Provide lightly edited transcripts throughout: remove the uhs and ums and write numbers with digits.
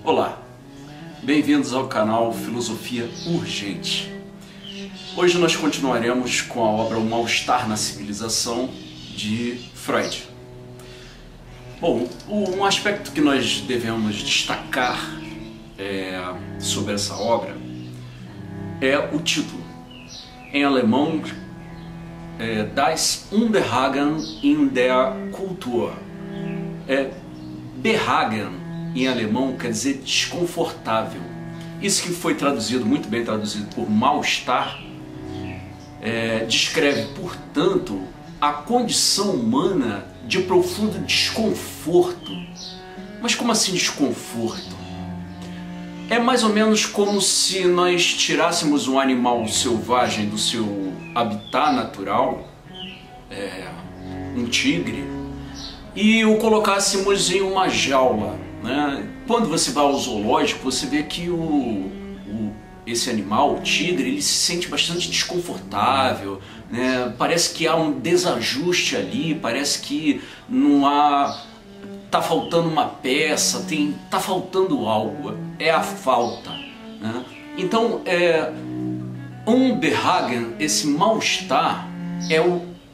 Olá, bem-vindos ao canal Filosofia Urgente. Hoje nós continuaremos com a obra O Mal-Estar na Civilização, de Freud. Bom, um aspecto que nós devemos destacar sobre essa obra é o título. Em alemão, Das Unbehagen in der Kultur. Behagen em alemão quer dizer desconfortável. Isso que foi traduzido, muito bem traduzido, por mal-estar, descreve, portanto, a condição humana de profundo desconforto. Mas como assim desconforto? É mais ou menos como se nós tirássemos um animal selvagem do seu habitat natural, um tigre, e o colocássemos em uma jaula, né? Quando você vai ao zoológico, você vê que esse animal, o tigre, ele se sente bastante desconfortável, né? Parece que há um desajuste ali, parece que não há... tá faltando uma peça, tá faltando algo, é a falta, né? Então, Unbehagen, esse mal-estar,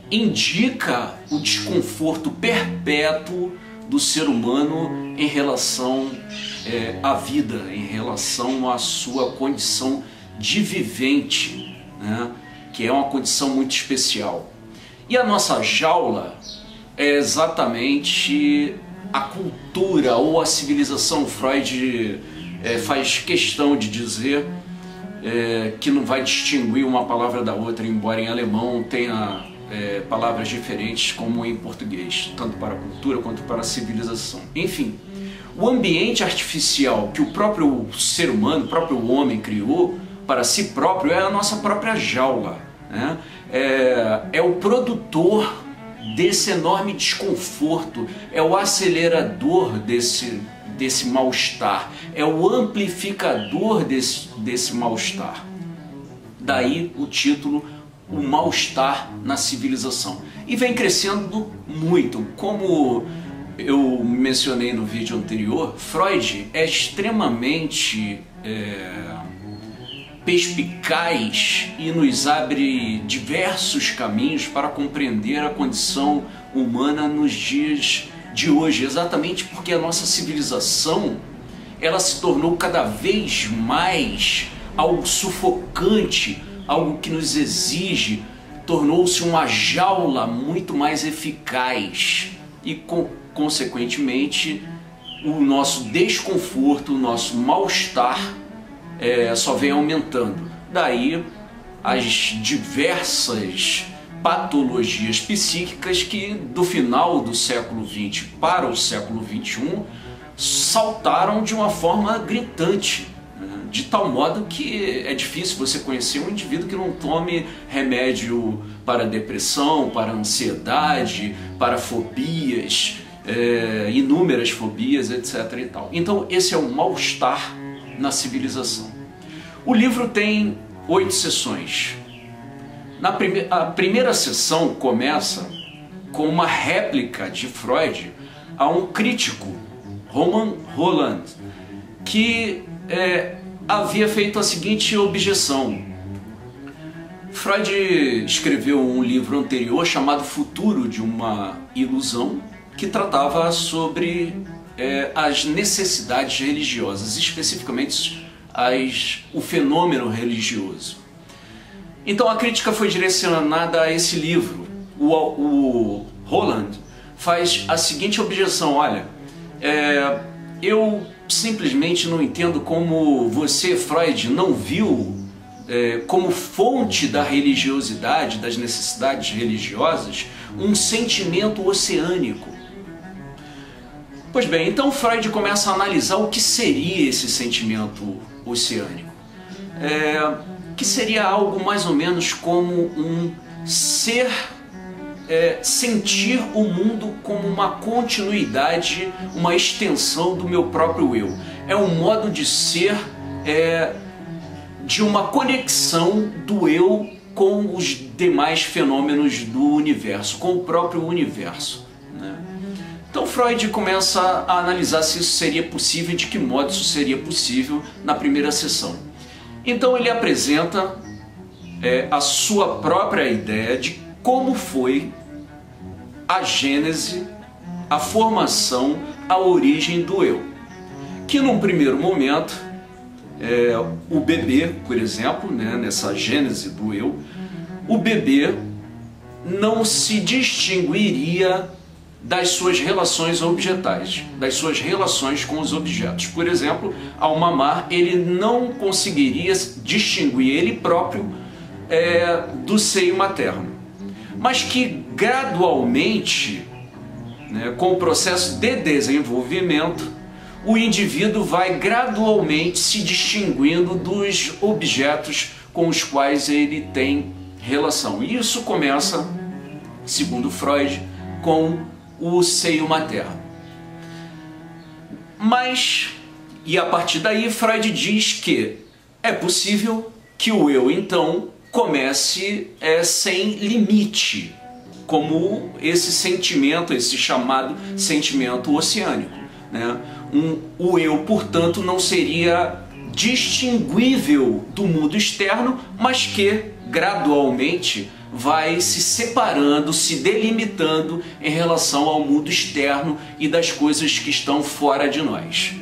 indica o desconforto perpétuo do ser humano em relação à vida, em relação à sua condição de vivente, né? Que é uma condição muito especial. E a nossa jaula é exatamente a cultura ou a civilização. Freud faz questão de dizer que não vai distinguir uma palavra da outra, embora em alemão tenha palavras diferentes como em português, tanto para a cultura quanto para a civilização. Enfim, o ambiente artificial que o próprio ser humano, o próprio homem criou para si próprio é a nossa própria jaula, né? É o produtor desse enorme desconforto, é o acelerador desse mal-estar, é o amplificador desse mal-estar. Daí o título O Mal-Estar na Civilização. E vem crescendo muito. Como eu mencionei no vídeo anterior, Freud é extremamente perspicaz e nos abre diversos caminhos para compreender a condição humana nos dias de hoje, exatamente porque a nossa civilização ela se tornou cada vez mais algo sufocante, algo que nos exige, tornou-se uma jaula muito mais eficaz e, consequentemente, o nosso desconforto, o nosso mal-estar só vem aumentando. Daí as diversas patologias psíquicas que do final do século XX para o século XXI saltaram de uma forma gritante, de tal modo que é difícil você conhecer um indivíduo que não tome remédio para depressão, para ansiedade, para fobias, inúmeras fobias, etc. e tal. Então esse é o mal-estar na civilização. O livro tem 8 sessões. A primeira sessão começa com uma réplica de Freud a um crítico, Roman Roland, que havia feito a seguinte objeção. Freud escreveu um livro anterior chamado Futuro de uma Ilusão, que tratava sobre as necessidades religiosas, especificamente o fenômeno religioso. Então a crítica foi direcionada a esse livro. O Roland faz a seguinte objeção: olha, eu simplesmente não entendo como você, Freud, não viu como fonte da religiosidade, das necessidades religiosas, um sentimento oceânico. Pois bem, então Freud começa a analisar o que seria esse sentimento oceânico. Que seria algo mais ou menos como um ser, sentir o mundo como uma continuidade, uma extensão do meu próprio eu. É um modo de ser, de uma conexão do eu com os demais fenômenos do universo, com o próprio universo, né? Então Freud começa a analisar se isso seria possível e de que modo isso seria possível na primeira sessão. Então ele apresenta a sua própria ideia de como foi a gênese, a formação, a origem do eu. Que num primeiro momento, o bebê, por exemplo, nessa gênese do eu, o bebê não se distinguiria das suas relações objetais, das suas relações com os objetos. Por exemplo, ao mamar, ele não conseguiria distinguir ele próprio do seio materno. Mas que gradualmente, com o processo de desenvolvimento, o indivíduo vai gradualmente se distinguindo dos objetos com os quais ele tem relação. E isso começa, segundo Freud, com o seio materno. Mas, e a partir daí, Freud diz que é possível que o eu, então, comece sem limite, como esse sentimento, esse chamado sentimento oceânico. O eu, portanto, não seria distinguível do mundo externo, mas que gradualmente vai se separando, se delimitando em relação ao mundo externo e das coisas que estão fora de nós.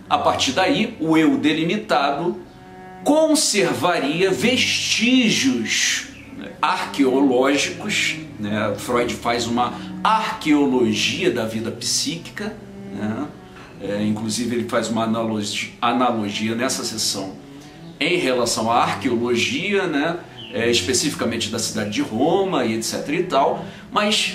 A partir daí, o eu delimitado conservaria vestígios arqueológicos, Freud faz uma arqueologia da vida psíquica, inclusive ele faz uma analogia nessa sessão em relação à arqueologia, especificamente da cidade de Roma e etc e tal. Mas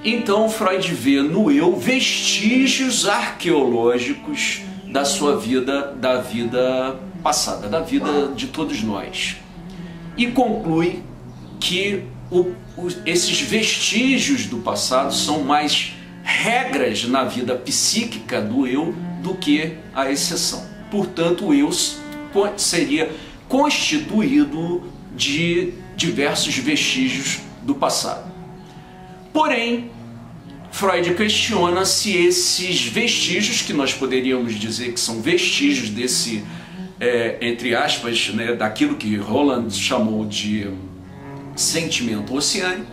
então Freud vê no eu vestígios arqueológicos da sua vida, da vida passada, da vida de todos nós, e conclui que esses vestígios do passado são mais regras na vida psíquica do eu do que a exceção. Portanto, o eu seria constituído de diversos vestígios do passado. Porém, Freud questiona se esses vestígios, que nós poderíamos dizer que são vestígios desse, entre aspas, daquilo que Roland chamou de sentimento oceânico,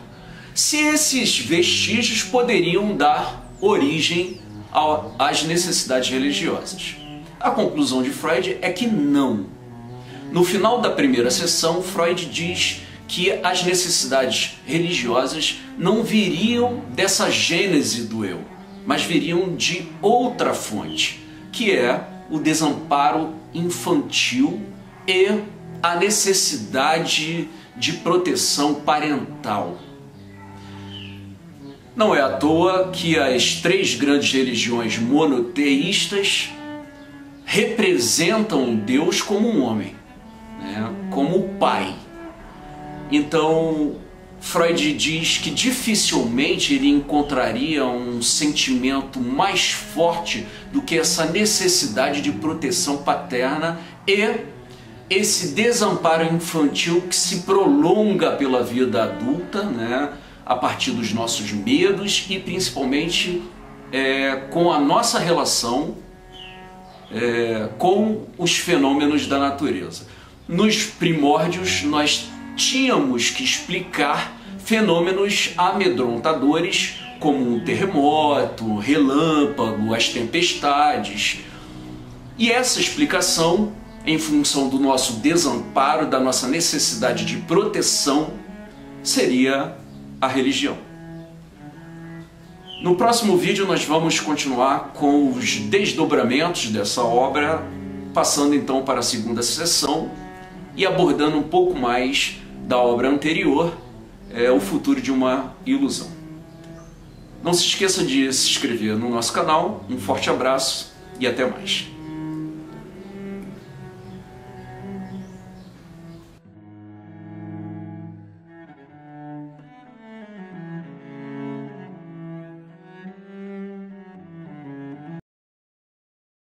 se esses vestígios poderiam dar origem às necessidades religiosas. A conclusão de Freud é que não. No final da primeira sessão, Freud diz que as necessidades religiosas não viriam dessa gênese do eu, mas viriam de outra fonte, que é o desamparo infantil e a necessidade de proteção parental. Não é à toa que as três grandes religiões monoteístas representam Deus como um homem, como o pai. Então, Freud diz que dificilmente ele encontraria um sentimento mais forte do que essa necessidade de proteção paterna e esse desamparo infantil que se prolonga pela vida adulta, a partir dos nossos medos e principalmente com a nossa relação com os fenômenos da natureza. Nos primórdios, nós tínhamos que explicar fenômenos amedrontadores como um terremoto, relâmpago, as tempestades. E essa explicação, em função do nosso desamparo, da nossa necessidade de proteção, seria a religião. No próximo vídeo nós vamos continuar com os desdobramentos dessa obra, passando então para a segunda sessão e abordando um pouco mais da obra anterior, O Futuro de uma Ilusão. Não se esqueça de se inscrever no nosso canal, um forte abraço e até mais.